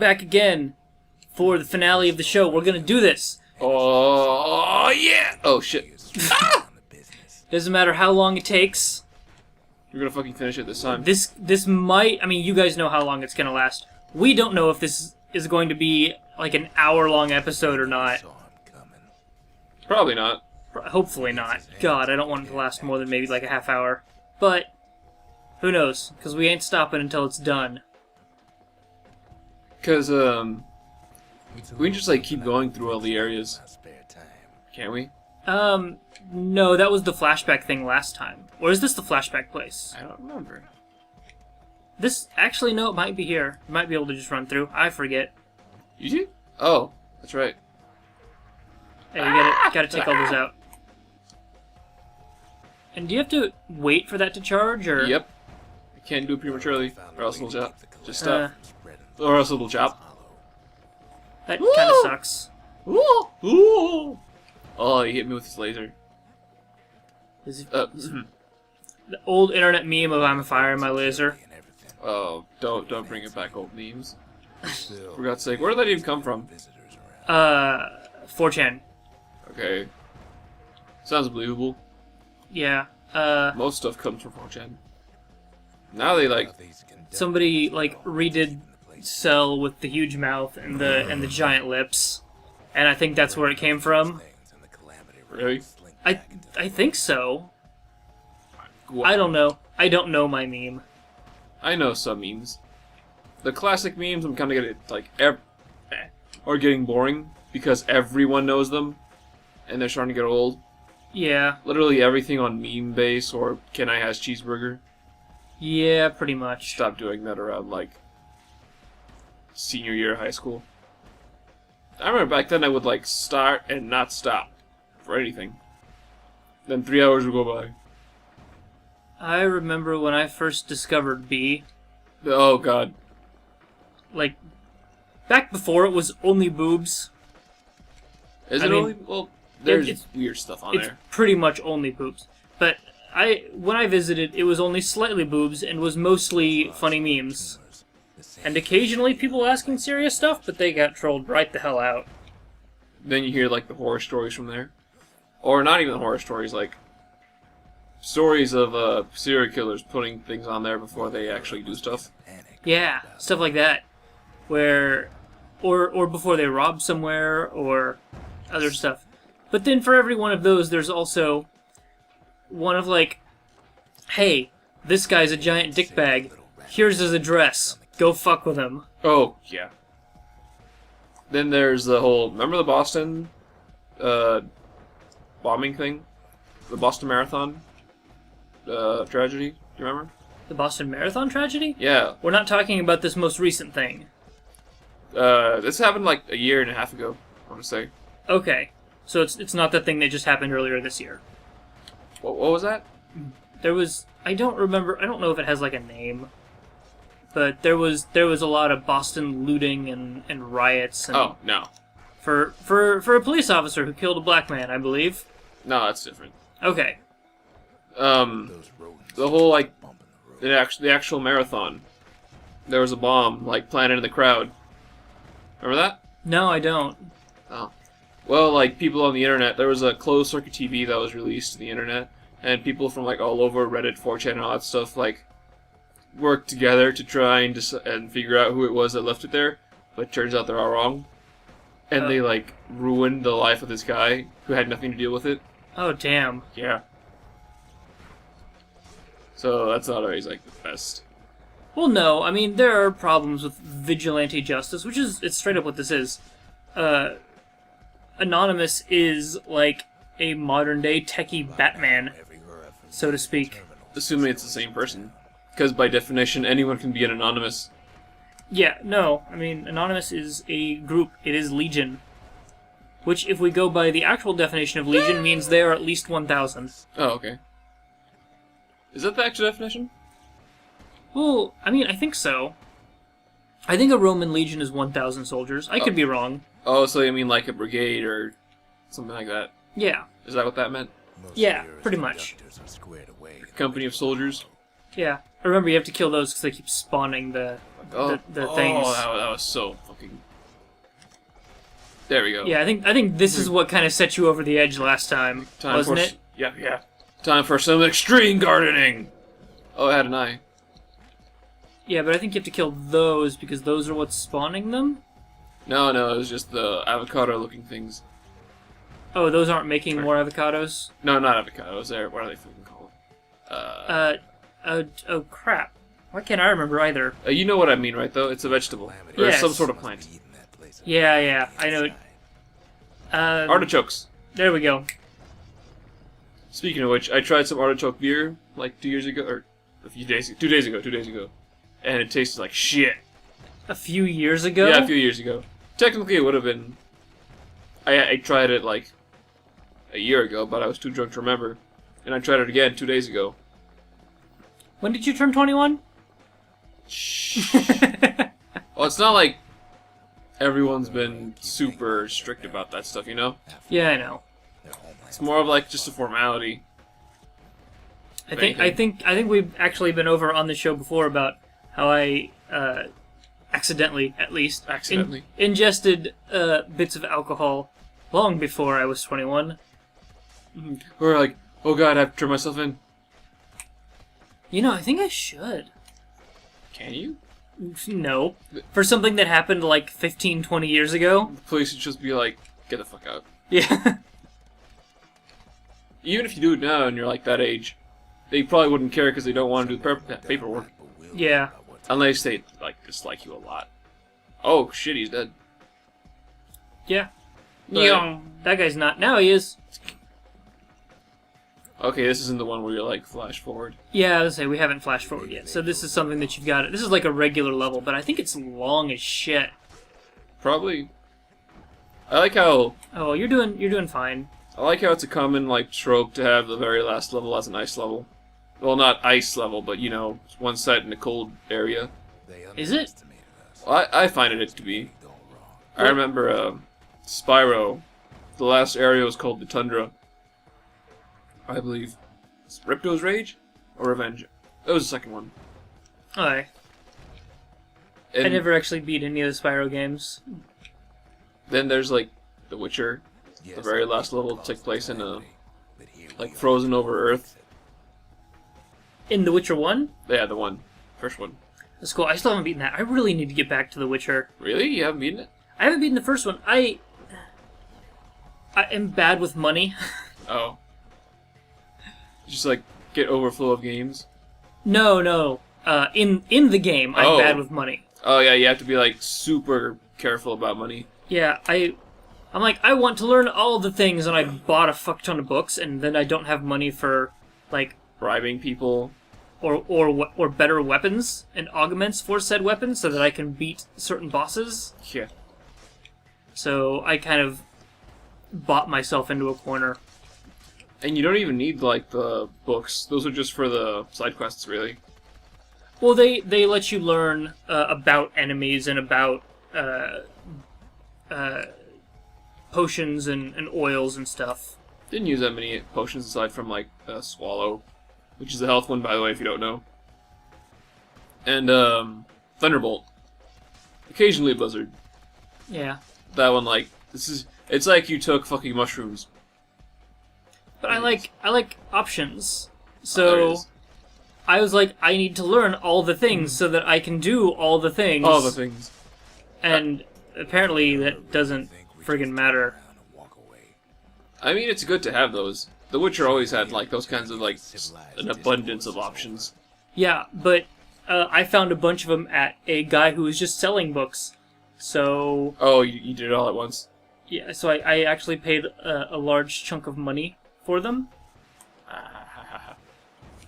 back again for the finale of the show. We're gonna do this. Oh, yeah! Oh, shit. Doesn't matter how long it takes. We're gonna fucking finish it this time. This might... I mean, you guys know how long it's gonna last. We don't know if this is going to be like an hour-long episode or not. Probably not. Hopefully not. God, I don't want it to last more than maybe like a half hour. But, who knows? Because we ain't stopping until it's done. Because, we can just, like, keep going through all the areas. Can't we? No, that was the flashback thing last time. Or is this the flashback place? I don't remember. This, actually, no, it might be here. You might be able to just run through. I forget. You do? Oh, that's right. Hey, you gotta take all those out. And do you have to wait for that to charge, or...? Yep. I can't do it prematurely, or else it'll chop. Just stop. Or else it'll chop. That kinda sucks. Ooh! Ooh! Oh, he hit me with his laser. The old internet meme of I'm firing my laser. Oh, don't bring it back, old memes. For God's sake, where did that even come from? 4chan. Okay. Sounds believable. Yeah. Most stuff comes from 4chan. Now they, like... Somebody, like, redid Cell with the huge mouth and the giant lips. And I think that's where it came from. Really? I think so. What? I don't know. I don't know my meme. I know some memes. The classic memes, I'm kind of getting, like, are getting boring because everyone knows them, and they're starting to get old. Yeah. Literally everything on meme base or Can I Has Cheeseburger. Yeah, pretty much. Stop doing that around, like, senior year of high school. I remember back then I would, like, start and not stop for anything. Then 3 hours would go by. I remember when I first discovered B. Oh, God. Like, back before it was only boobs. Is I it mean, only? Well, there's it's weird stuff on It's there. pretty much only boobs. But when I visited, it was only slightly boobs and was mostly funny memes. And occasionally people asking serious stuff, but they got trolled right the hell out. Then you hear, like, the horror stories from there. Or not even horror stories, like, stories of serial killers putting things on there before they actually do stuff. Yeah, stuff like that. Where, or before they rob somewhere, or other stuff. But then for every one of those, there's also one of like, hey, this guy's a giant dickbag. Here's his address. Go fuck with him. Oh, yeah. Then there's the whole, remember the Boston bombing thing? The Boston Marathon tragedy? Do you remember? The Boston Marathon tragedy? Yeah. We're not talking about this most recent thing. This happened like a year and a half ago, I want to say. Okay. So it's not the thing that just happened earlier this year. What was that? There was... I don't remember... I don't know if it has like a name. But there was a lot of Boston looting and riots. And Oh, no. For a police officer who killed a black man, I believe. No, that's different. Okay. The whole, like, the actual marathon. There was a bomb, like, planted in the crowd. Remember that? No, I don't. Oh. Well, like, people on the internet, there was a closed-circuit TV that was released to the internet, and people from, like, all over Reddit, 4chan, and all that stuff, like, worked together to try and figure out who it was that left it there, but it turns out they're all wrong. And they, like, ruined the life of this guy who had nothing to deal with it. Oh, damn. Yeah. So that's not always, like, the best. Well, no. I mean, there are problems with vigilante justice, which is... It's straight up what this is. Anonymous is, like, a modern-day techie Batman, so to speak. Assuming it's the same person. Because by definition, anyone can be an anonymous. Yeah, no. I mean, Anonymous is a group. It is Legion. Which, if we go by the actual definition of Legion, means they are at least 1,000. Oh, okay. Is that the actual definition? Well, I mean, I think so. I think a Roman Legion is 1,000 soldiers. I could be wrong. Oh, so you mean like a brigade or something like that? Yeah. Is that what that meant? Yeah, pretty much. A company of soldiers? Yeah. Remember, you have to kill those because they keep spawning the things. Oh, that was so fucking fucking... There we go. Yeah, I think this is what kind of set you over the edge last time, wasn't it? Yeah. Time for some extreme gardening! Oh, I had an eye. Yeah, but I think you have to kill those because those are what's spawning them? No, it was just the avocado-looking things. Oh, those aren't making more avocados? No, not avocados. What are they fucking called? Oh crap. Why can't I remember either? You know what I mean, right, though? It's a vegetable. Or Yes. some sort of plant. Yeah, I know it. Artichokes. There we go. Speaking of which, I tried some artichoke beer, like 2 years ago, or a few days, 2 days ago, and it tasted like shit. A few years ago? Yeah, a few years ago. Technically, it would have been... I tried it, like, a year ago, but I was too drunk to remember. And I tried it again 2 days ago. When did you turn 21? Well, it's not like everyone's been super strict about that stuff, you know? Yeah, I know. It's more of like just a formality. I think we've actually been over on the show before about how I accidentally, at least, ingested bits of alcohol long before I was 21. We're like, oh god, I have to turn myself in. You know, I think I should. Can you? No. For something that happened like 15, 20 years ago? The police should just be like, get the fuck out. Yeah. Even if you do it now and you're like that age, they probably wouldn't care because they don't want to do the paperwork. Yeah. Unless they like dislike you a lot. Oh shit, he's dead. Yeah. That guy's not. Now he is. Okay, this isn't the one where you're like flash forward. Yeah, I was say we haven't flashed forward yet. So this is something that you've got. This is like a regular level, but I think it's long as shit. Probably. I like how. Oh, you're doing fine. I like how it's a common like trope to have the very last level as an ice level. Well, not ice level, but you know, one set in a cold area. Is it? Well, I find it to be. I remember Spyro. The last area was called the Tundra. I believe. It's Ripto's Rage? Or Revenge? That was the second one. Alright. I never actually beat any of the Spyro games. Then there's like The Witcher. The very last level takes place in a like frozen over Earth. In The Witcher 1? Yeah, the one. First one. That's cool. I still haven't beaten that. I really need to get back to The Witcher. Really? You haven't beaten it? I haven't beaten the first one. I am bad with money. Oh. Just like get overflow of games? No. In the game, I'm bad with money. Oh yeah, you have to be like super careful about money. Yeah, I'm like, I want to learn all the things, and I bought a fuck ton of books, and then I don't have money for, like... Bribing people. Or better weapons and augments for said weapons so that I can beat certain bosses. Yeah. So I kind of bought myself into a corner. And you don't even need, like, the books. Those are just for the side quests, really. Well, they let you learn about enemies and about potions and oils and stuff. Didn't use that many potions aside from, like, Swallow, which is a health one, by the way, if you don't know. And, Thunderbolt. Occasionally Blizzard. Yeah. That one, like, it's like you took fucking mushrooms. But I like options. So, I was like, I need to learn all the things so that I can do all the things. All the things. And apparently that doesn't friggin' matter. I mean, it's good to have those. The Witcher always had, like, those kinds of, like, an abundance of options. Yeah, but I found a bunch of them at a guy who was just selling books. So... Oh, you did it all at once? Yeah, so I actually paid a large chunk of money for them.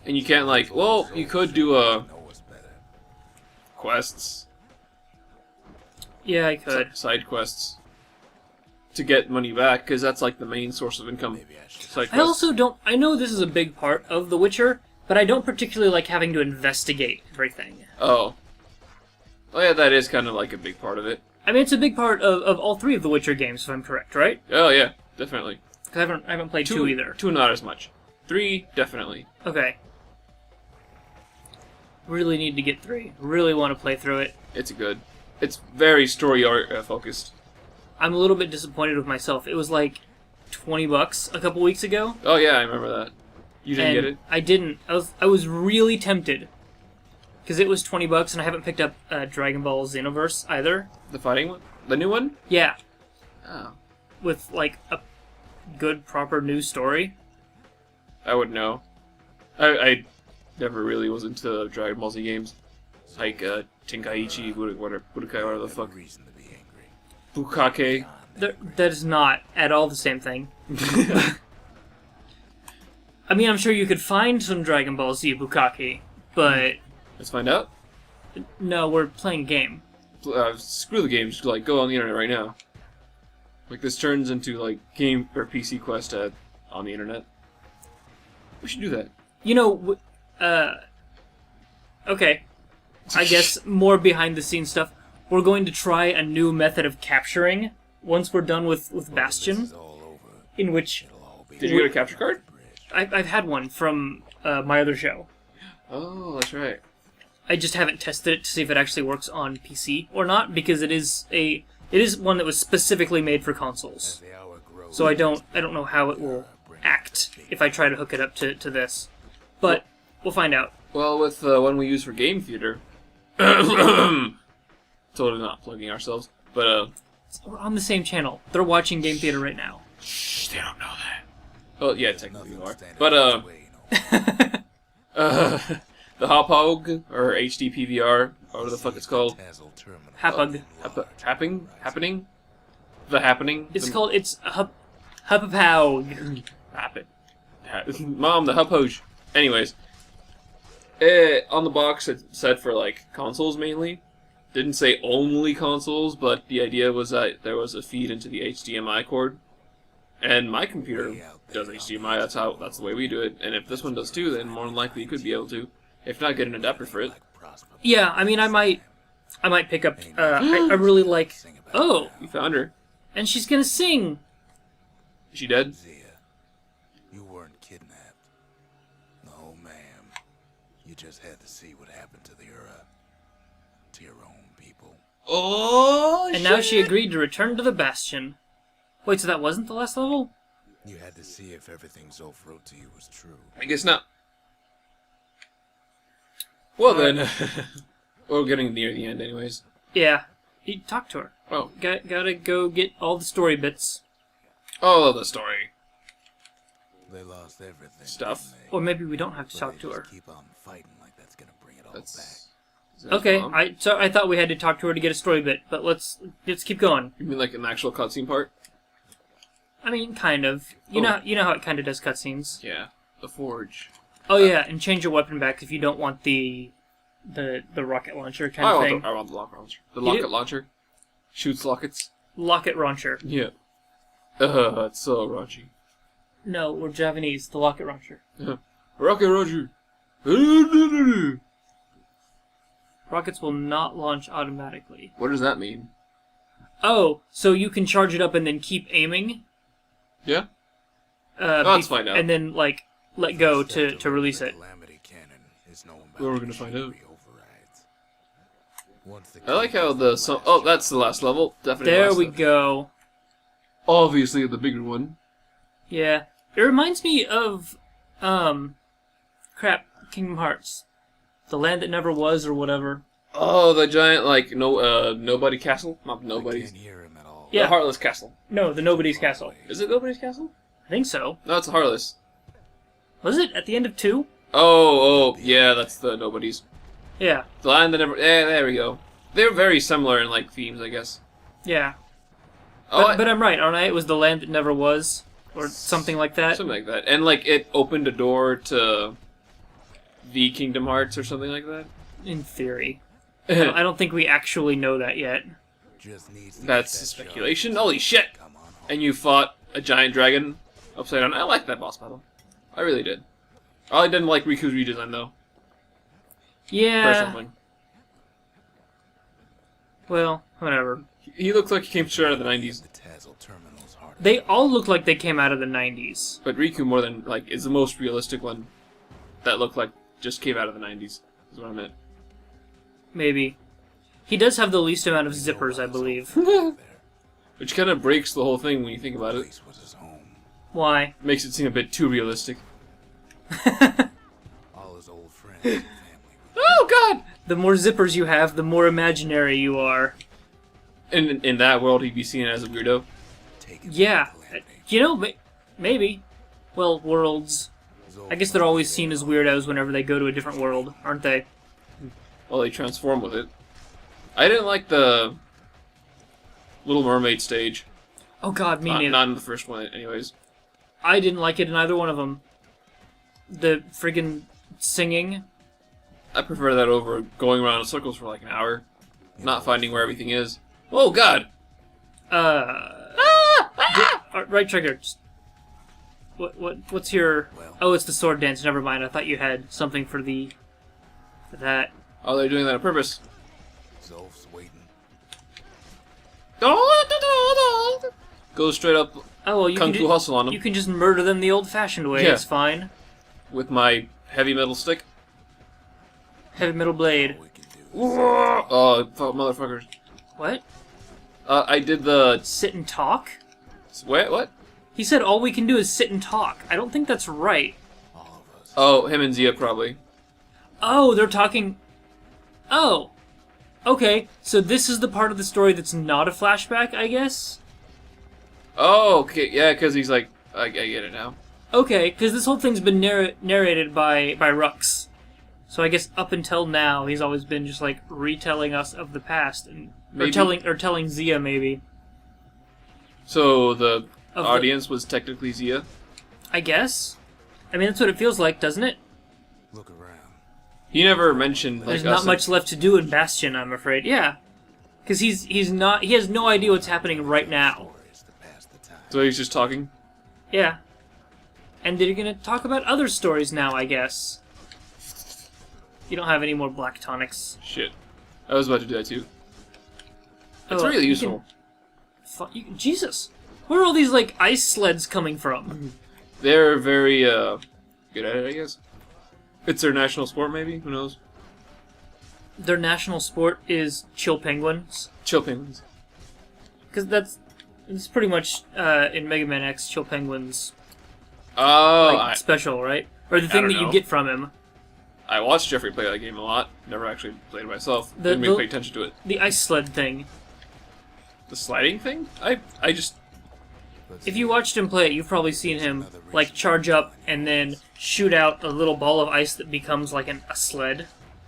And you can't, like... Well, you could do, quests. Yeah, I could. Side quests. To get money back, because that's, like, the main source of income. Side quests. I also don't... I know this is a big part of The Witcher, but I don't particularly like having to investigate everything. Oh. Oh, yeah, that is kind of, like, a big part of it. I mean, it's a big part of all three of The Witcher games, if I'm correct, right? Oh, yeah, definitely. Because I haven't played two either. 2 not as much. 3, definitely. Okay. Really need to get 3. Really want to play through it. It's good. It's very story art focused. I'm a little bit disappointed with myself. It was like $20 a couple weeks ago. Oh yeah, I remember that. You didn't get it? I didn't. I was really tempted because it was $20, and I haven't picked up Dragon Ball Xenoverse either. The fighting one? The new one? Yeah, Oh. with like a good, proper new story. I would know. I never really was into Dragon Ball Z games. Like Tenkaichi, whatever the fuck. Bukake. That is not at all the same thing. I mean, I'm sure you could find some Dragon Ball Z Bukake, but Let's find out. no, we're playing a game. Screw the game, just like go on the internet right now. Like this turns into like game or PC Quest on the internet. We should do that. You know, okay. I guess more behind the scenes stuff. We're going to try a new method of capturing once we're done with Bastion, in which Did you get a capture card? I've had one from my other show. Oh, that's right. I just haven't tested it to see if it actually works on PC or not, because it is one that was specifically made for consoles. So I don't know how it will act if I try to hook it up to this. But we'll find out. Well, with the one we use for Game Theater, totally not plugging ourselves, but We're on the same channel. They're watching Game Theater right now. shh, they don't know that. Well, yeah, technically you are. But the Hopog or HD PVR, whatever the fuck it's called. Hapug. Happening? The happening? It's Huppapow. Happen. Mom, the Hupoj. Anyways, on the box it said for like consoles mainly. Didn't say only consoles, but the idea was that there was a feed into the HDMI cord. And my computer does HDMI, that's the way we do it. And if this one does too, then more than likely you could be able to. If not, get an adapter for it. Yeah, I mean, I might pick up. I really like. Oh, You found her. and she's gonna sing. Is she dead? You weren't kidnapped. No, ma'am. You just had to see what happened to to your own people. Oh, And now she agreed to return to the Bastion. Wait, so that wasn't the last level? You had to see if everything Zolf wrote to you was true. I guess not. Well then, we're getting near the end anyways. Yeah. You talk to her. Oh. Gotta go get all the story bits. All of the story. They lost everything. Stuff. didn't they? Or maybe we don't have to But talk they to her. just keep on fighting like that's gonna bring it all back. Is that Okay, mom? I thought we had to talk to her to get a story bit, but let's keep going. You mean like an actual cutscene part? I mean, kind of. You know how it kind of does cutscenes. Yeah. The Forge. Oh yeah, and change your weapon back if you don't want the rocket launcher kind of thing. I want the locket launcher. The You locket do? launcher. Shoots lockets. Locket launcher. Yeah. It's so raunchy. No, we're Javanese. The locket launcher. Rocket Roger. Rockets will not launch automatically. What does that mean? Oh, so you can charge it up and then keep aiming? Yeah? Let's find out. And then, like, let go to release it. Calamity Cannon is known by Well, we're gonna find out. machinery overrides. Once the I like how the... oh, that's the last level. Definitely There last we level. go. Obviously the bigger one. Yeah. It reminds me of, Kingdom Hearts. The Land That Never Was, or whatever. Oh, the giant, like, nobody castle? Not I nobody's. can't hear him at all. Yeah. The Heartless Castle. No, the Nobody's Castle. Is it Nobody's Castle? I think so. No, it's the Heartless. Was it at the end of 2? Oh, yeah, that's the Nobody's. Yeah. The Land That Never... Yeah, there we go. They're very similar in, like, themes, I guess. Yeah. Oh, But I'm right, aren't I? It was The Land That Never Was, or something like that. something like that. And, like, it opened a door to the Kingdom Hearts or something like that. In theory. I don't think we actually know that yet. Just needs to That's get that speculation. shot. Holy shit! Come on home. And you fought a giant dragon upside down. I like that boss battle. I really did. I didn't like Riku's redesign, though. Yeah. Personally. Well, whatever. He looks like he came straight out of the 90s. The Tazzle terminal's hard. They all look like they came out of the 90s. But Riku more than, like, is the most realistic one that looked like just came out of the 90s. Is what I meant. Maybe. He does have the least amount of zippers, I believe. Which kind of breaks the whole thing when you think about it. Place was his home. Why? Makes it seem a bit too realistic. All his old friends and family were Oh God! The more zippers you have, the more imaginary you are. In that world, he'd be seen as a weirdo. taken. Yeah. from Calamity. You know, maybe. Well, worlds. His old I guess they're always seen as weirdos whenever they go to a different world, aren't they? Well, they transform with it. I didn't like the Little Mermaid stage. Oh god, me neither. Not in the first one, anyways. I didn't like it in either one of them. The friggin' singing. I prefer that over going around in circles for like an hour, not finding where everything is. Oh God! Right trigger. Just- What's your... Well. Oh, it's the sword dance. Never mind. I thought you had something for that. Oh, they're doing that on purpose. Zolf's waiting. Go straight up Oh, well, you Kung can Fu Hustle on them you can just murder them the old-fashioned way. Yeah. It's fine. with my heavy metal stick. Heavy metal blade. All we can do is Oh, motherfuckers! What? I did the Sit and talk? what? He said all we can do is sit and talk. I don't think that's right. all of us. Oh, him and Zia probably. Oh, they're talking... Oh. Okay, so this is the part of the story that's not a flashback, I guess? Oh, okay, yeah, because he's like, I get it now. Okay, because this whole thing's been narrated by Rux. So I guess up until now, he's always been just like retelling us of the past, and Maybe. or telling Zia maybe. So the Of the- audience was technically Zia. I guess. I mean, that's what it feels like, doesn't it? Look around. He never mentioned like There's us not much left to do in Bastion, I'm afraid. Yeah, because he has no idea what's happening right now. Stories to pass the time. So he's just talking. Yeah, and they're gonna talk about other stories now, I guess. You don't have any more black tonics. Shit, I was about to do that too. It's Oh, really you useful. Jesus, where are all these like ice sleds coming from? They're very good at it, I guess. It's their national sport, maybe. Who knows? Their national sport is chill penguins, Chill penguins. because it's pretty much in Mega Man X chill penguins Oh, like, special, right? Or the thing don't that you know. get from him. I watched Jeffrey play that game a lot. Never actually played it myself. The- Didn't really the- pay attention to it. The ice sled thing. The sliding thing? I just Let's If see. you watched him play it, you've probably seen him like charge up and then shoot out a little ball of ice that becomes like a sled.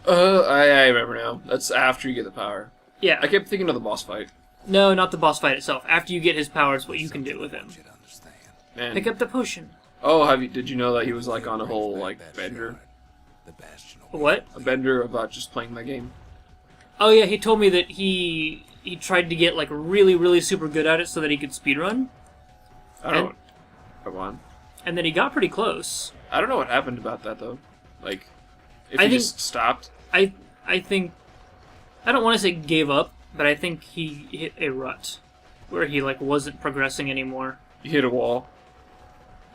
I remember now. That's after you get the power. Yeah. I kept thinking of the boss fight. No, not the boss fight itself. After you get his powers, what you can do with him. Should understand. Man. Pick up the potion. Oh, did you know that he was like on a whole Brings like back that bender? shard. The Bastion. What? A bender about just playing that game. Oh yeah, he told me that he tried to get like really super good at it so that he could speedrun, I don't know. Come on. and then he got pretty close. I don't know what happened about that though. Like, if I he think- just stopped. I think I don't want to say gave up, but I think he hit a rut where he like wasn't progressing anymore. You hit a wall.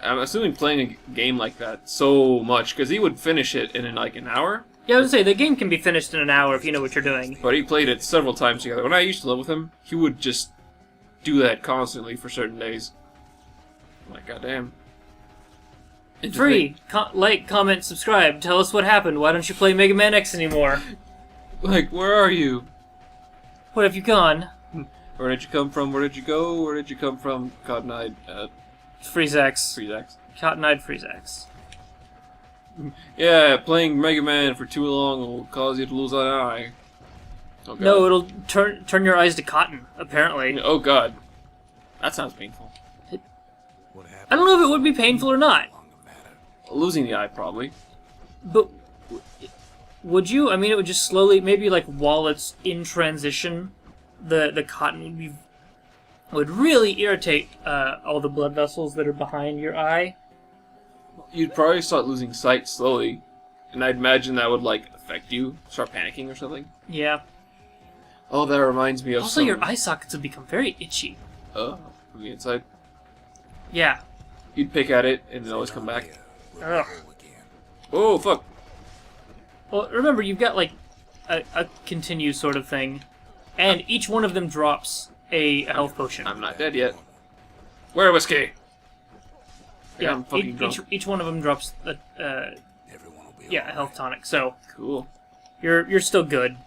I'm assuming playing a game like that so much because he would finish it in like an hour. Yeah, I would say the game can be finished in an hour if you know what you're doing. But he played it several times together. When I used to live with him, he would just do that constantly for certain days. I'm like, goddamn. And to Free. Like, comment, subscribe. Tell us what happened. Why don't you play Mega Man X anymore? think, like, where are you? What have you gone? Where did you come from? Where did you go? Where did you come from? Cotton-eyed, Freezax. Freezax. Cotton-eyed Freezax. Yeah, playing Mega Man for too long will cause you to lose an eye. Oh, God. No, it'll turn your eyes to cotton, apparently. Oh, God. That sounds painful. What happened? I don't know if it would be painful or not, Along the matter. Losing the eye, probably. but would you? I mean, it would just slowly, maybe like while it's in transition, the cotton would really irritate all the blood vessels that are behind your eye. You'd probably start losing sight slowly. And I'd imagine that would, like, affect you. Start panicking or something. Yeah. Oh, that reminds me of Also, some... your eye sockets would become very itchy. from the inside. Yeah. You'd pick at it and then always come back. We'll Ugh. go again. Oh, fuck. Well, remember, you've got like a continue sort of thing. And each one of them drops a health potion. I'm not dead yet. Where whiskey? Yeah, I'm fucking drunk. each one of them drops a Everyone will be a health tonic. So Cool. you're still good.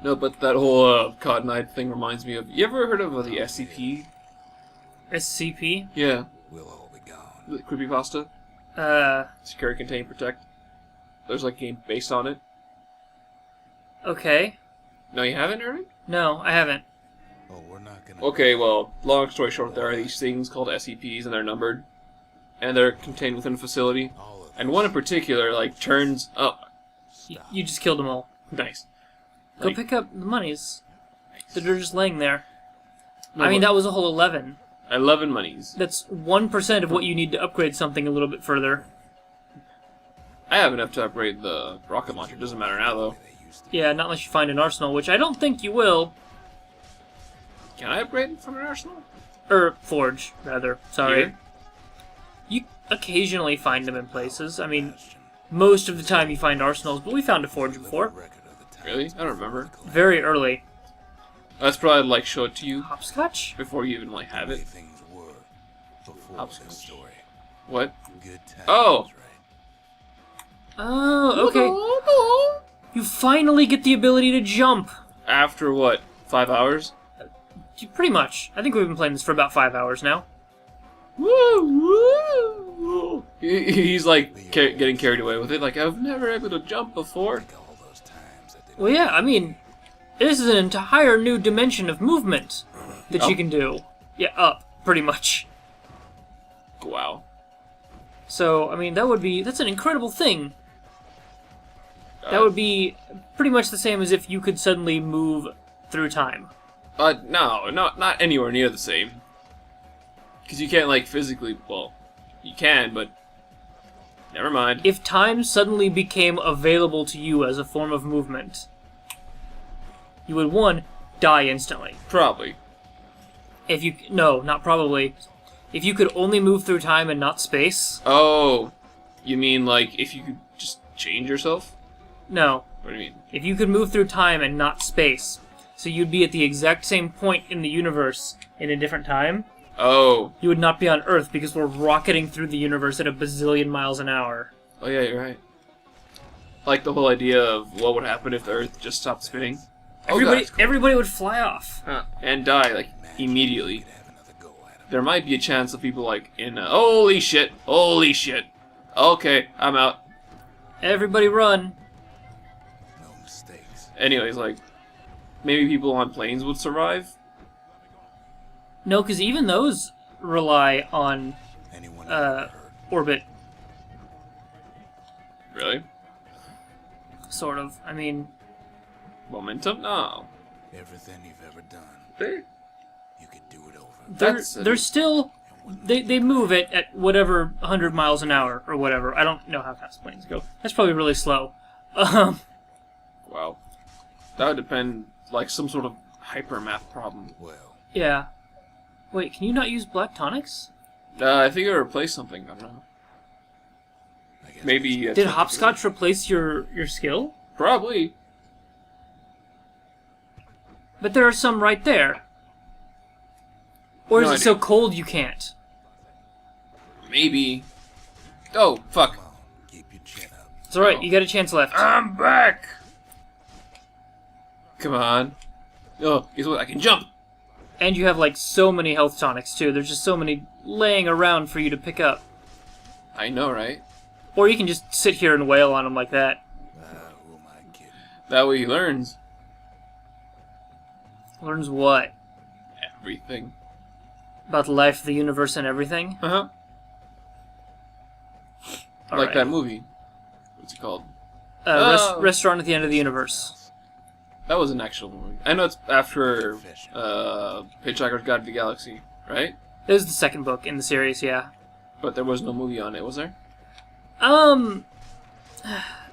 No, but that whole Cotton Eye thing reminds me of... You ever heard of the SCP? SCP. Yeah. We'll all be gone. The creepypasta? Secure, Contain, Protect. There's like a game based on it. Okay. No, you haven't heard it? No, I haven't. Oh, we're not gonna. Okay, well, long story short, there are these things called SCPs, and they're numbered. And they're contained within a facility. All of And one in particular, like, turns up. You just killed them all. Nice. Go Like- pick up the monies. They're just laying there. No, I mean, but that was a whole 11. 11 monies. That's 1% of what you need to upgrade something a little bit further. I have enough to upgrade the rocket launcher. Doesn't matter now, though. they used to. Yeah, not unless you find an arsenal, which I don't think you will. Can I upgrade it from an arsenal? Or forge, rather. Sorry. Here? You occasionally find them in places. I mean, Bastion. most of the time you find arsenals, but we found a forge before. Record of the times Really? I don't remember. Very early. That's probably, like, show it to you Hopscotch? before you even, like, have the way it. things were before Hopscotch. the story. What? Good times. Oh. Right? Oh, okay. You finally get the ability to jump. After, what, 5 hours? Pretty much. I think we've been playing this for about 5 hours now. He's like getting carried away with it. Like, I've never able to jump before. Think of all those times that they Well, yeah, I mean, this is an entire new dimension of movement that you Up? can do. Yeah, up, pretty much. Wow. So, I mean, that's an incredible thing. That would be pretty much the same as if you could suddenly move through time. No, not anywhere near the same. Because you can't, like, physically, well, you can, but never mind. If time suddenly became available to you as a form of movement, you would, one, die instantly. Probably. No, not probably. If you could only move through time and not space, Oh, you mean, like, if you could just change yourself? no. What do you mean? If you could move through time and not space, so you'd be at the exact same point in the universe in a different time, Oh. you would not be on Earth because we're rocketing through the universe at a bazillion miles an hour. Oh, yeah, you're right. Like the whole idea of what would happen if the Earth just stopped spinning. Oh, God. Everybody would fly off. And die, like, immediately. could have another go at 'em. There might be a chance of people, like, holy shit, holy shit. Okay, I'm out. Everybody run. No mistakes. Anyways, like, maybe people on planes would survive? No, because even those rely on Anyone ever heard? orbit, Really? sort of. I mean, Momentum? No. Everything you've ever done, They- you could do it over. they're still... They move at whatever 100 miles an hour or whatever. I don't know how fast planes go. That's probably really slow. Wow. That would depend, like, some sort of hypermath problem. Well, Yeah. Wait, can you not use black tonics? I think it would replace something, I don't know. I guess Maybe... Did hopscotch replace your skill? Probably. But there are some right there. Or is No it idea. so cold you can't? Maybe. Oh, fuck. Come on, keep your chin up. It's alright, Oh. you got a chance left. I'm back! Come on. Oh, guess what? I can jump! And you have like so many health tonics too. There's just so many laying around for you to pick up. I know, right? Or you can just sit here and wail on them like that. Who am I kidding? That way he learns Learns what? everything. About the life, the universe, and everything? Uh-huh. Like Alright. that movie. What's it called? Uh, Restaurant at the End of the Universe. That was an actual movie. I know it's after Hitchhiker's Guide to the Galaxy, right? It was the second book in the series, yeah. But there was no movie on it, was there?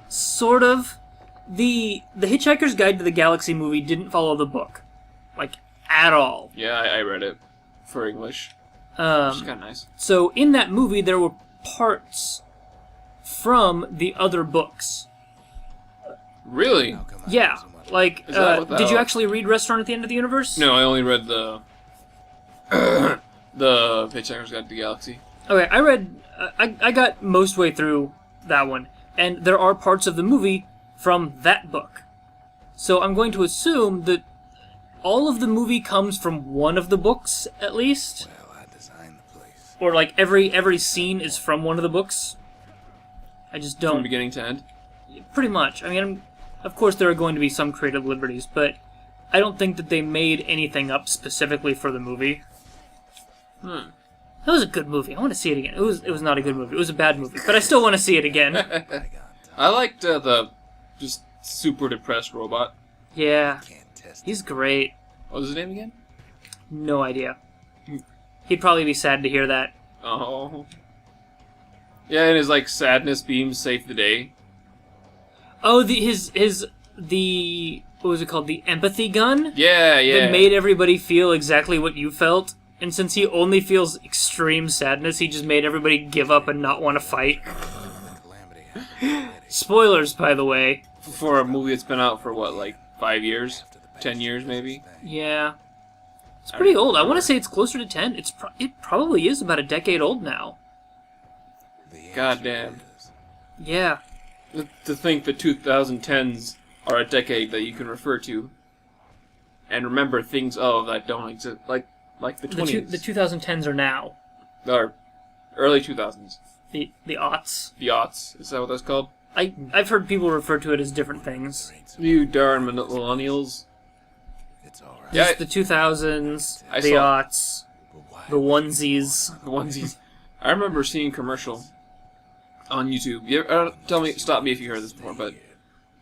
Sort of. The Hitchhiker's Guide to the Galaxy movie didn't follow the book. Like, at all. Yeah, I read it for English. Which is kind of nice. So in that movie, there were parts from the other books. Really? How come I Yeah. wasn't one Like, Is that what that did you was? actually read Restaurant at the End of the Universe? No, I only read the the Hitchhiker's Guide to the Galaxy. Okay, I read. I got most way through that one, and there are parts of the movie from that book. So I'm going to assume that all of the movie comes from one of the books, at least, Well, I designed the place. or like every scene is from one of the books. I just From don't. beginning to end. Pretty much. I mean, of course there are going to be some creative liberties, but I don't think that they made anything up specifically for the movie. That was a good movie. I want to see it again. It was not a good movie. It was a bad movie, but I still want to see it again. I liked the just super depressed robot. Yeah, Can't test he's great. What was his name again? No idea. He'd probably be sad to hear that. Oh. Yeah, and his like sadness beams save the day. Oh, the what was it called? The empathy gun Yeah, yeah. that made everybody feel exactly what you felt. And since he only feels extreme sadness, he just made everybody give up and not want to fight. calamity happened. Spoilers, by the way. For a movie that's been out for what, like 5 years, 10 years maybe. Yeah. It's pretty old. I want to say it's closer to 10. It probably is about a decade old now. Goddamn. Yeah. To think the 2010s are a decade that you can refer to and remember things of that don't exist, like the 20s. The 2010s are now. Or early 2000s. The aughts. The aughts. Is that what that's called? I've heard people refer to it as different things. You darn millennials. It's all right. Yeah, Just the 2000s, I the saw- aughts, the onesies. the onesies. I remember seeing a commercial on YouTube. Stop me if you heard this before, but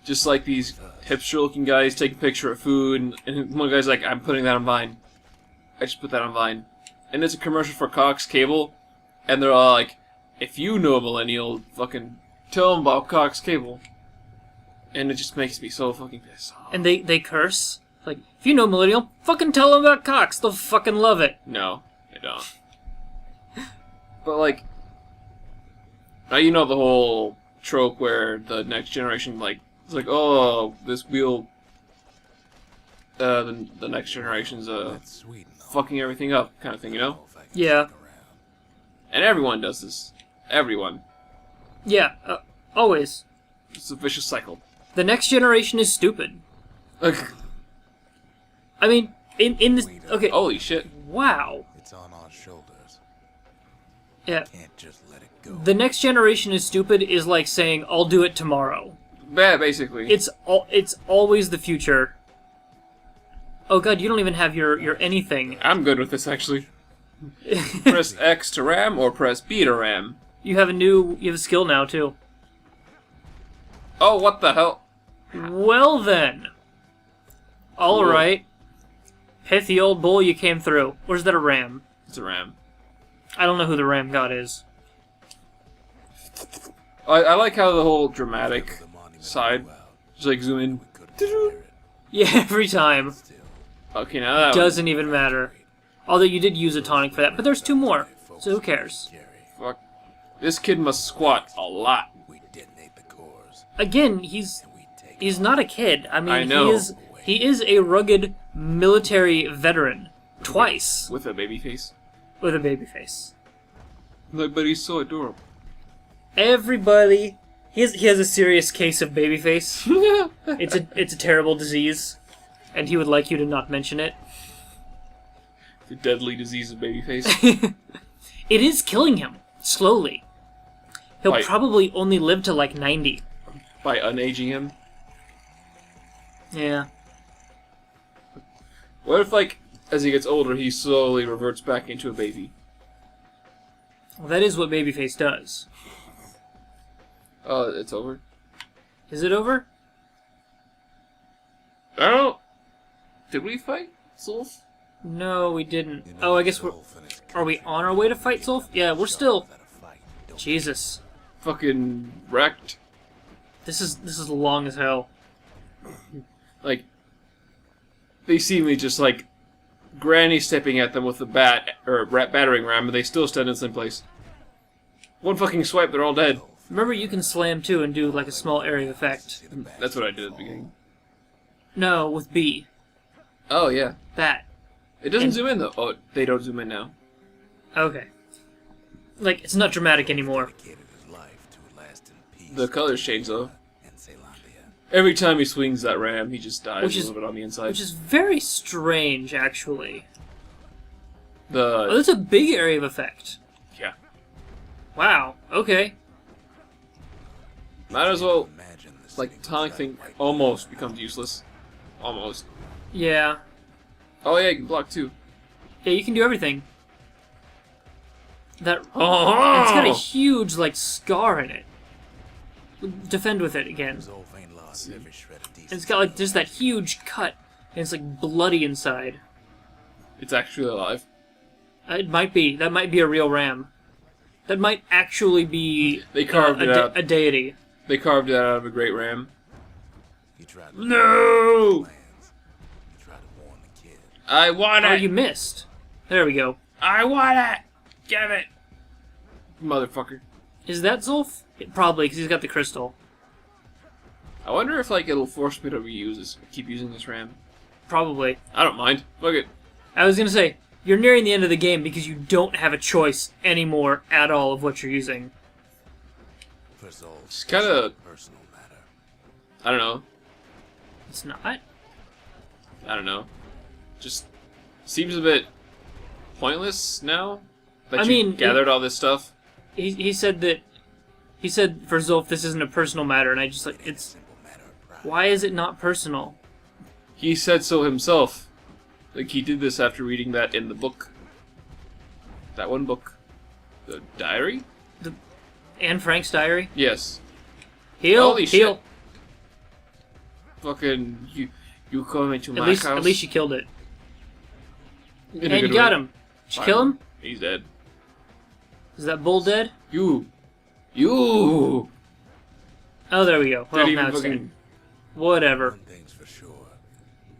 just like these hipster-looking guys take a picture of food, and one guy's like, "I'm putting that on Vine." I just put that on Vine, and it's a commercial for Cox Cable, and they're all like, "If you know a millennial, fucking tell them about Cox Cable," and it just makes me so fucking pissed off. And they curse. Like, if you know millennial, fucking tell them about Cox. They'll fucking love it. No, they don't. But like, now you know the whole trope where the next generation it's like, oh, this wheel. The next generation's That's sweet and all. fucking everything up, kind of thing, you know. If I can Yeah. stick around. And everyone does this. Everyone. Yeah, always. It's a vicious cycle. The next generation is stupid. I mean, in this... Okay, Holy shit. wow. It's on our shoulders. Yeah, Can't just let it go. the next generation is stupid is like saying, I'll do it tomorrow. Yeah, basically. It's always the future. Oh god, you don't even have your anything. I'm good with this, actually. Press X to ram or press B to ram. You have a skill now, too. Oh, what the hell? Well then. Alright. Pithy old bull, you came through. Or is that a ram? It's a ram. I don't know who the ram god is. I like how the whole dramatic The monument side, blew out. just like zoom in. We couldn't repair it. Yeah, every time. Still, Okay, now that one. Doesn't even matter. Although you did use a tonic for that, but there's two more. So who cares? carry. Fuck. This kid must squat a lot. We detonate the cores. Again, he's And we take not a kid. I mean, I know. he is a rugged military veteran. Twice. With a baby face. With a baby face. Like, but he's so adorable. Everybody... He has a serious case of baby face. It's a terrible disease. And he would like you to not mention it. The deadly disease of baby face. It is killing him. Slowly. He'll Right. probably only live to like 90. By unaging him. Yeah. What if, like, as he gets older, he slowly reverts back into a baby? Well, that is what babyface does. Oh, it's over? Is it over? I don't know. Did we fight Zulf? No, we didn't. You know Oh, I guess we're... Zulf and his Are we country on our way to fight Zulf? Yeah, we're still... that a fight don't Jesus. Fucking wrecked. This is long as hell. Like, they see me just, like, granny stepping at them with the battering ram, and they still stand in the same place. One fucking swipe, they're all dead. Remember, you can slam too and do like a small area of effect. That's what I did at the beginning. No, with B. Oh yeah. That. It doesn't And- zoom in though. Oh, they don't zoom in now. Okay. Like, it's not dramatic anymore. Dedicated his life to a lasting peace. The colors change though. And Zealandia. Every time he swings that ram, he just dies Which a is- little bit on the inside. Which is very strange, actually. Oh, The that's a big area of effect. yeah. Wow, okay. Might as well Imagine the like city tonic without thing white almost becomes useless. Almost. Yeah. Oh yeah, you can block too. Yeah, you can do everything. That... Oh! It's got a huge, like, scar in it. Defend with it again. Zolf ain't lost every shred of decency. And it's got, like, just that huge cut. And it's, like, bloody inside. It's actually alive. It might be. That might be a real ram. That might actually be They carved it out. a deity. They carved it out of a great ram. You tried to No! plans. You tried to warn the kid. I want Oh, it. you missed. There we go. I want it. Give it. Motherfucker. Is that Zulf? Probably, because he's got the crystal. I wonder if like it'll force me to reuse this. Keep using this ram. Probably. I don't mind. Fuck it. I was gonna say, you're nearing the end of the game because you don't have a choice anymore at all of what you're using. For Zolf, It's kinda- a personal matter. I don't know. It's not. I don't know. Just seems a bit pointless now that I you mean, gathered all this stuff. He said that... He said for Zulf this isn't a personal matter, and I just like, it's... Simple matter of pride. Why is it not personal? He said so himself. Like he did this after reading that in the book. That one book. The diary? Anne Frank's diary? Yes. Heal! Holy heal! shit. Fucking you come into my house. At least you killed it. In a And you good got way. him. Did you kill him? He's dead. Is that bull dead? You. Oh, there we go. Well, Didn't now even it's fucking. dead. Whatever. One thing's for sure.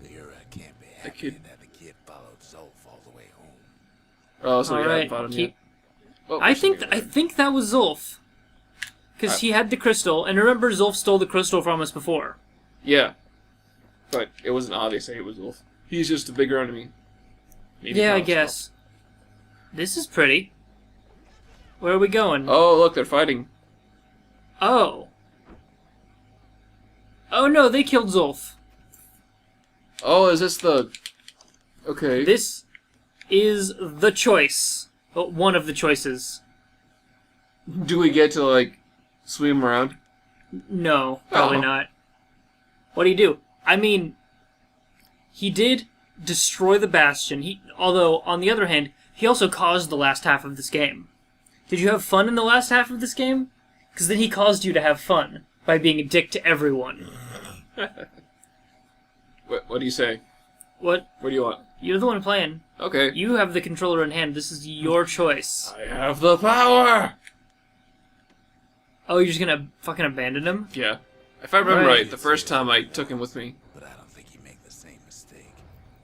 The Ura can't be The happy kid- that the kid followed Zolf all the way home. Oh, so we haven't Alright, fought him keep... yet. Oh, I there's something I over there. think that was Zulf. Because he had the crystal, and remember Zulf stole the crystal from us before. Yeah. But it wasn't obvious that he was Wolf. He's just a bigger enemy. Maybe Yeah, I Klaus. guess. This is pretty. Where are we going? Oh, look, they're fighting. Oh. Oh no, they killed Zulf. Oh, is this the... Okay. This is the choice. Well, one of the choices. Do we get to, like, swim around? No, probably Oh. not. What do you do? I mean, he did destroy the Bastion. Although, on the other hand, he also caused the last half of this game. Did you have fun in the last half of this game? Because then he caused you to have fun by being a dick to everyone. What do you say? What? What do you want? You're the one playing. Okay. You have the controller in hand. This is your choice. I have the power! Oh, you're just gonna fucking abandon him? Yeah. If I remember Right. right, the first time I took him with me. But I don't think you make the same mistake.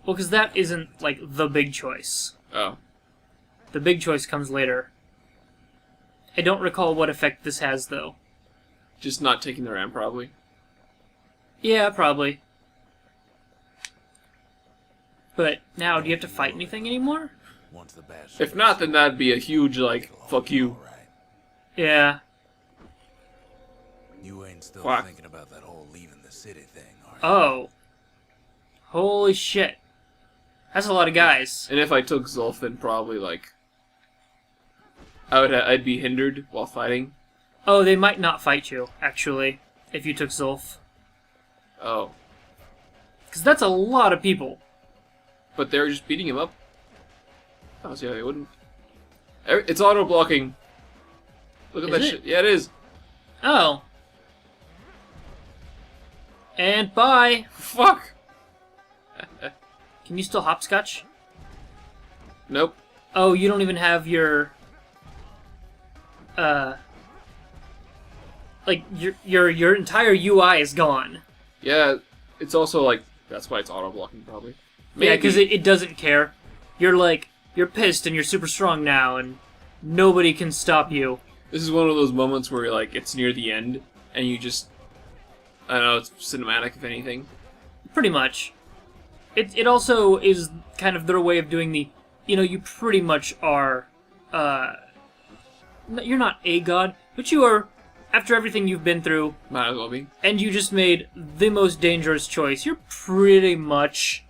Well, because that isn't, like, the big choice. Oh. The big choice comes later. I don't recall what effect this has, though. Just not taking the ram, probably. Yeah, probably. But now, do you have to fight anything anymore? Once the Bastion If not, then that'd be a huge, like, fuck you. all right. Yeah. You ain't still Fuck. thinking about that whole leaving the city thing, are you? Oh. Holy shit. That's a lot of guys. And if I took Zulf, then probably, like... I'd be hindered while fighting. Oh, they might not fight you, actually, if you took Zulf. Oh. Because that's a lot of people. But they're just beating him up. Oh, so yeah, they wouldn't. It's auto-blocking. Look at Is that it? shit. Yeah, it is. Oh. And bye. Fuck! Can you still hopscotch? Nope. Oh, you don't even have your... Like, your entire UI is gone. Yeah, it's also like... That's why it's auto-blocking, probably. Yeah, because Maybe. it doesn't care. You're pissed and you're super strong now, and nobody can stop you. This is one of those moments where, like, it's near the end, and you just... I don't know, it's cinematic, if anything. Pretty much. It also is kind of their way of doing the, you pretty much are, you're not a god, but you are, after everything you've been through, Might as well be. and you just made the most dangerous choice, you're pretty much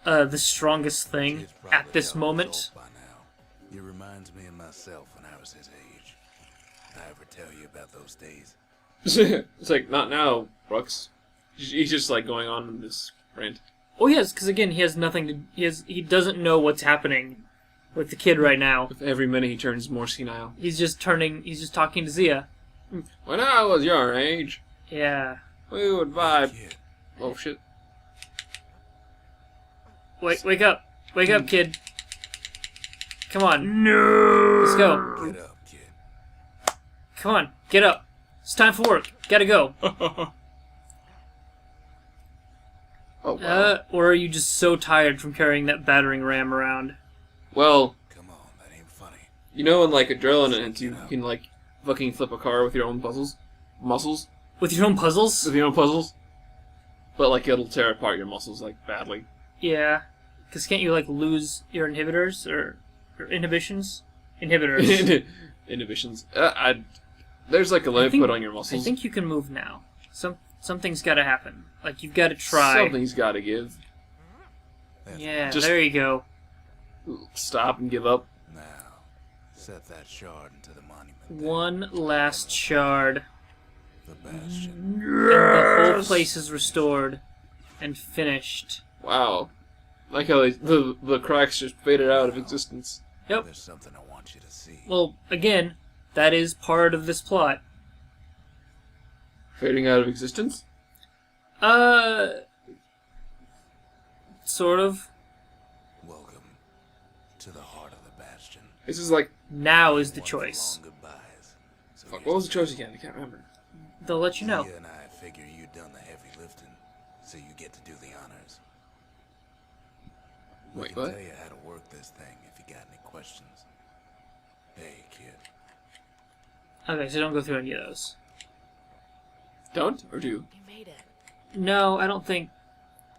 the strongest thing Kid's probably at this got moment. resolve by now. He reminds me of myself when I was his age. Did I ever tell you about those days? It's like, not now, Brooks. He's just like going on in this rant. Oh yes, because again, he has nothing to. He doesn't know what's happening with the kid right now. With every minute he turns more senile. He's just talking to Zia. When I was your age, Yeah. we would vibe. Kid, Oh shit. Wake up, kid. Come on. No. Let's go. get up, kid. Come on, get up. It's time for work. Gotta go. Oh wow. Or are you just so tired from carrying that battering ram around? Well, Come on, that ain't funny. you know in like Adrenaline, you can like fucking flip a car with your own muscles, With your own puzzles? with your own puzzles. But like it'll tear apart your muscles like badly. Yeah. Because can't you like lose your inhibitors or inhibitions? Inhibitors. Inhibitions. There's like a limit put on your muscles. I think you can move now. Something's got to happen. Like you've got to try. Something's got to give. That's Yeah, Just- there you go. Stop and give up. now. Set that shard into the monument. One last shard, The Bastion. and the whole place is restored and finished. Wow. Like how the cracks just faded out of existence. Yep. There's something I want you to see. Well, again, that is part of this plot. Fading out of existence? Sort of. Welcome to the heart of the Bastion. This is like... Now is the Once choice. long goodbyes. So Fuck, what was the choice again? I can't remember. They'll let you know. Zia and I figure you done the heavy lifting, so you get to do the honors. We Wait, can what? tell you how to work this thing if you got any questions. Hey, kid. Okay, so don't go through any of those. Don't? Or do? You made it. No, I don't think.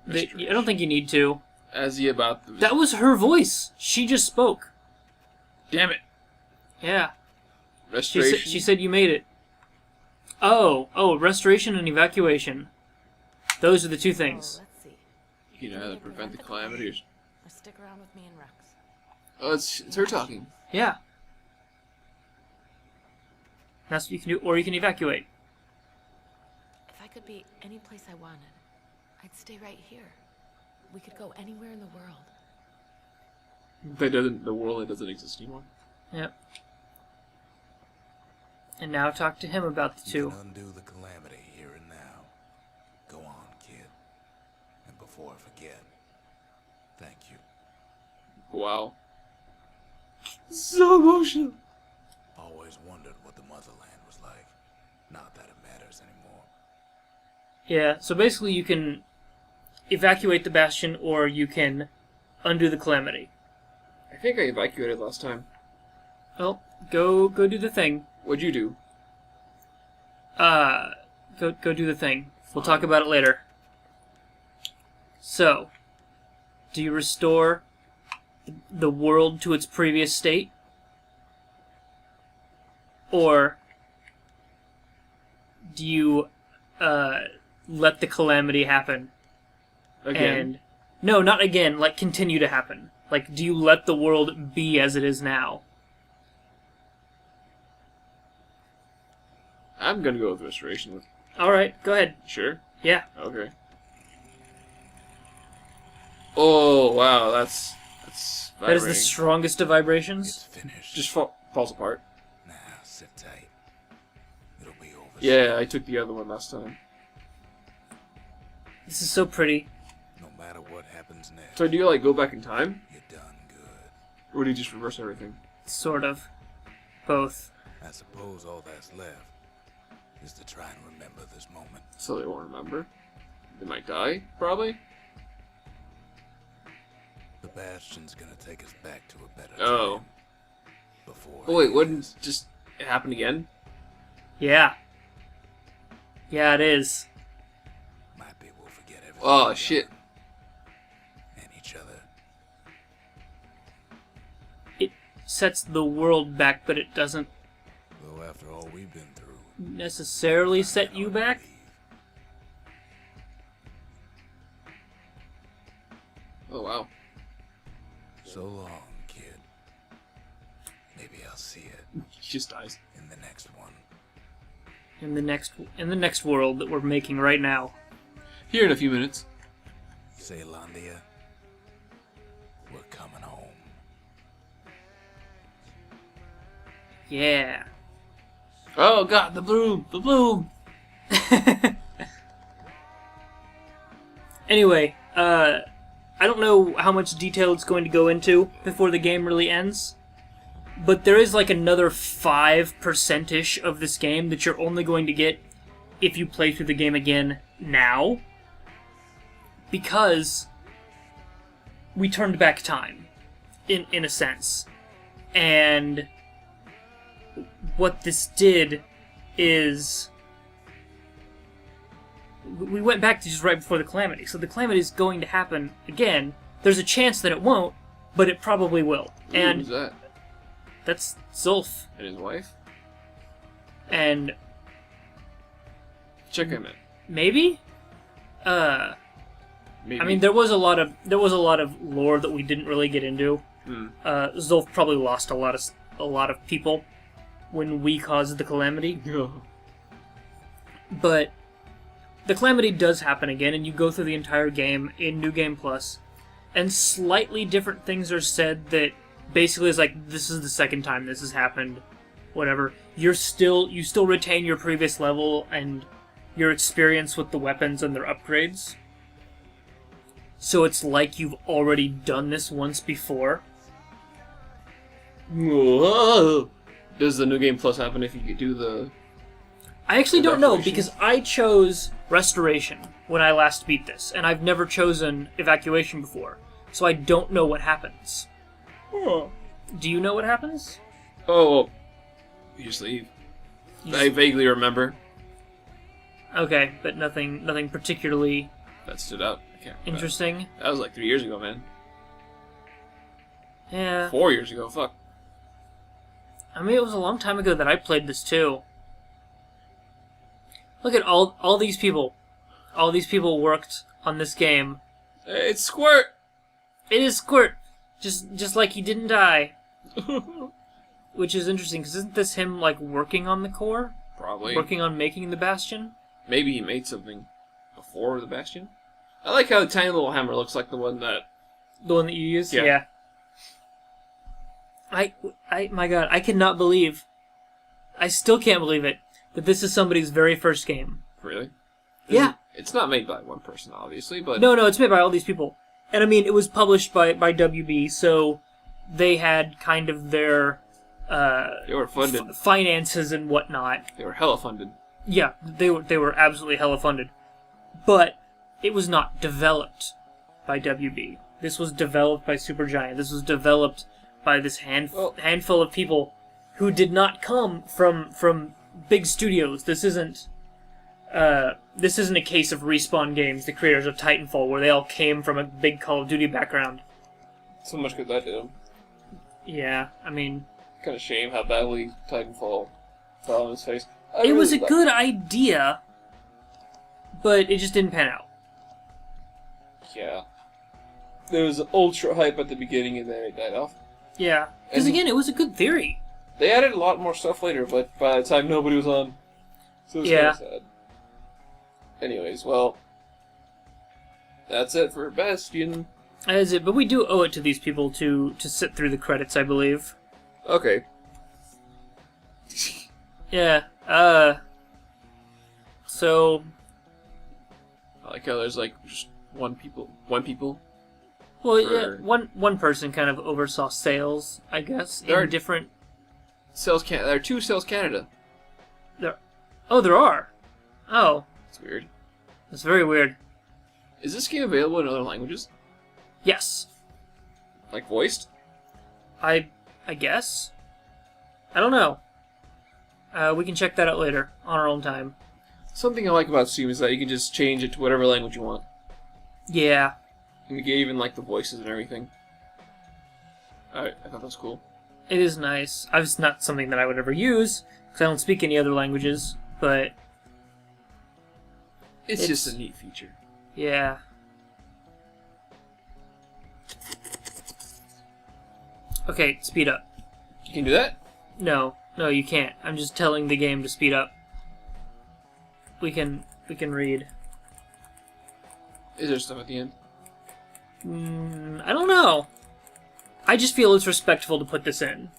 I don't think you need to. As he about... That was her voice. She just spoke. Damn it. Yeah. Restoration? She said you made it. Oh, restoration and evacuation. Those are the two things. Oh, let's see. You know how to prevent the calamity or... Or stick around with me and Rex. Oh, it's her talking. Yeah. That's what you can do, or you can evacuate. If I could be any place I wanted, I'd stay right here. We could go anywhere in the world. The world that doesn't exist anymore. Yep. And now talk to him about the You two. can undo the calamity here and now. Go on, kid. And before I forget, thank you. Wow. So emotional. Always wondered what the motherland was like. Not that it matters anymore. Yeah, so basically you can evacuate the Bastion, or you can undo the calamity. I think I evacuated last time. Well, go do the thing. What'd you do? Go do the thing. We'll talk about it later. So, do you restore the world to its previous state? Or do you let the calamity happen? Again. And no, not again, like continue to happen. Like, do you let the world be as it is now? I'm gonna go with restoration. Alright, go ahead. Sure? Yeah. Okay. Oh, wow, that's That is the vibrating. strongest of vibrations. It's finished. Just falls apart. Now, sit tight. It'll be over Yeah, I took the other one last time. This is so pretty. soon. No matter what happens next, So do you like go back in time? you're done good. Or do you just reverse everything? Sort of. Both. I suppose all that's left is to try and remember this moment. So they won't remember. They might die, probably. The Bastion's gonna take us back to a better Oh. time. Before Oh wait, it wouldn't is. just it happen again? Oh, Yeah. Yeah, it is. My people forget everything. Oh, shit. And each other. It sets the world back, but it doesn't Though after all we've been through, necessarily set you back. Oh, wow. so long, kid. Maybe I'll see it He just dies. in the next one. In the next world that we're making right now. Here in a few minutes. Zealandia, we're coming home. Yeah. Oh, God, the bloom! The bloom! Anyway, I don't know how much detail it's going to go into before the game really ends, but there is like another 5%-ish of this game that you're only going to get if you play through the game again now, because we turned back time, in a sense. And what this did is we went back to just right before the Calamity. So the Calamity is going to happen again. There's a chance that it won't, but it probably will. Ooh, And who's that? that's Zulf. And his wife? And Check him out. maybe? Maybe. I mean, there was a lot of lore that we didn't really get into. Zulf probably lost a lot of people when we caused the Calamity. But the Calamity does happen again, and you go through the entire game in New Game Plus, and slightly different things are said that basically is like, this is the second time this has happened, whatever. You still retain your previous level and your experience with the weapons and their upgrades. So it's like you've already done this once before. Whoa. Does the New Game Plus happen if you do the... I actually don't know, Evacuation? because I chose Restoration when I last beat this, and I've never chosen Evacuation before, so I don't know what happens. Oh. Do you know what happens? Oh, you just leave. I vaguely remember. Okay, but nothing particularly That stood out. I can't remember. interesting. That was like 3 years ago, man. Yeah. 4 years ago, fuck. I mean, it was a long time ago that I played this too. Look at all these people. All these people worked on this game. Hey, it's Squirt! It is Squirt, just like he didn't die. Which is interesting, because isn't this him like working on the core? Probably. Working on making the Bastion? Maybe he made something before the Bastion? I like how the tiny little hammer looks like the one that... The one that you use? Yeah. My god, I cannot believe, I still can't believe it, that this is somebody's very first game. Really? Yeah. It's not made by one person, obviously, but... No, it's made by all these people. And I mean, it was published by WB, so they had kind of their They were funded. finances and whatnot. They were hella funded. Yeah, they were absolutely hella funded. But it was not developed by WB. This was developed by Supergiant. This was developed by this handful of people who did not come from big studios. This isn't a case of Respawn Games, the creators of Titanfall, where they all came from a big Call of Duty background. So much good that did him. Yeah, I mean, Kind of shame how badly Titanfall fell on his face. it was a good idea, but it just didn't pan out. Yeah. There was ultra hype at the beginning and then it died off. Yeah, because And- again, it was a good theory. They added a lot more stuff later, but by the time nobody was on. So it was Yeah. kind of sad. Anyways, well. That's it for Bastion. That is it, but we do owe it to these people to sit through the credits, I believe. Okay. Yeah, so, I like how there's like just one people. well, For- yeah, one person kind of oversaw sales, I guess, There are- in different... There are 2 Sales Canada. There are. Oh, It's weird. that's very weird. Is this game available in other languages? Yes, Like voiced? I guess. I don't know. We can check that out later, on our own time. Something I like about Steam is that you can just change it to whatever language you want. Yeah, And we gave even like the voices and everything. I thought that was cool. it is nice. It's not something that I would ever use, because I don't speak any other languages, but It's just a neat feature. yeah. Okay, speed up. You can do that? No, you can't. I'm just telling the game to speed up. We can read. Is there stuff at the end? I don't know. I just feel it's respectful to put this in.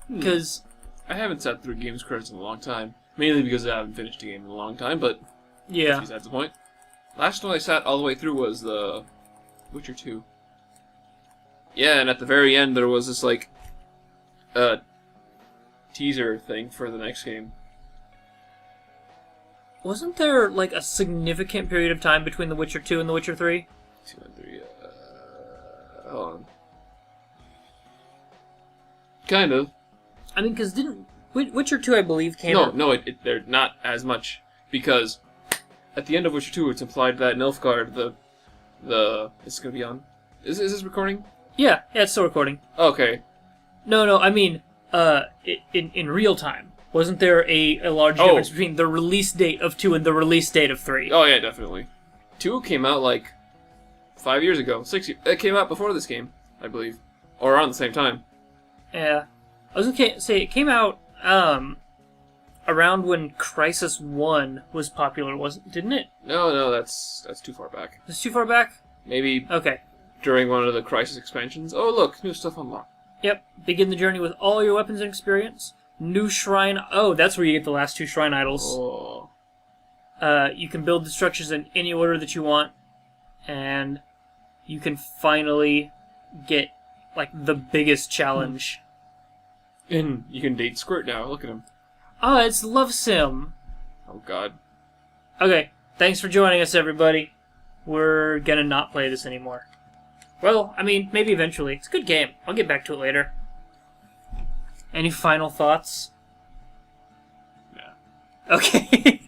Because I haven't sat through games credits in a long time. Mainly because I haven't finished a game in a long time, but yeah, besides the point. Last one I sat all the way through was the Witcher 2. Yeah, and at the very end there was this like teaser thing for the next game. wasn't there like a significant period of time between The Witcher 2 and The Witcher 3? 2 and 3. Hold on. Kind of. I mean, because didn't Witcher 2, I believe, came out... No, they're not as much, because at the end of Witcher 2, it's implied that Nilfgaard, it's gonna be on. Is this recording? Yeah, it's still recording. Okay. No, I mean, in real time. Wasn't there a large difference between the release date of 2 and the release date of 3? Oh yeah, definitely. 2 came out like 5 years ago. 6 years. It came out before this game, I believe, or around the same time. Yeah. I was gonna say, it came out, around when Crisis 1 was popular, didn't it? No, that's too far back. Is it too far back? Maybe Okay. during one of the Crisis expansions. Oh look, new stuff unlocked. Yep. Begin the journey with all your weapons and experience. New shrine... Oh, that's where you get the last 2 shrine idols. Oh. You can build the structures in any order that you want. And you can finally get, like, the biggest challenge. And you can date Squirt now. Look at him. Oh, it's Love Sim. Oh god. Okay, thanks for joining us, everybody. We're gonna not play this anymore. Well, I mean, maybe eventually. It's a good game. I'll get back to it later. Any final thoughts? Yeah. Okay.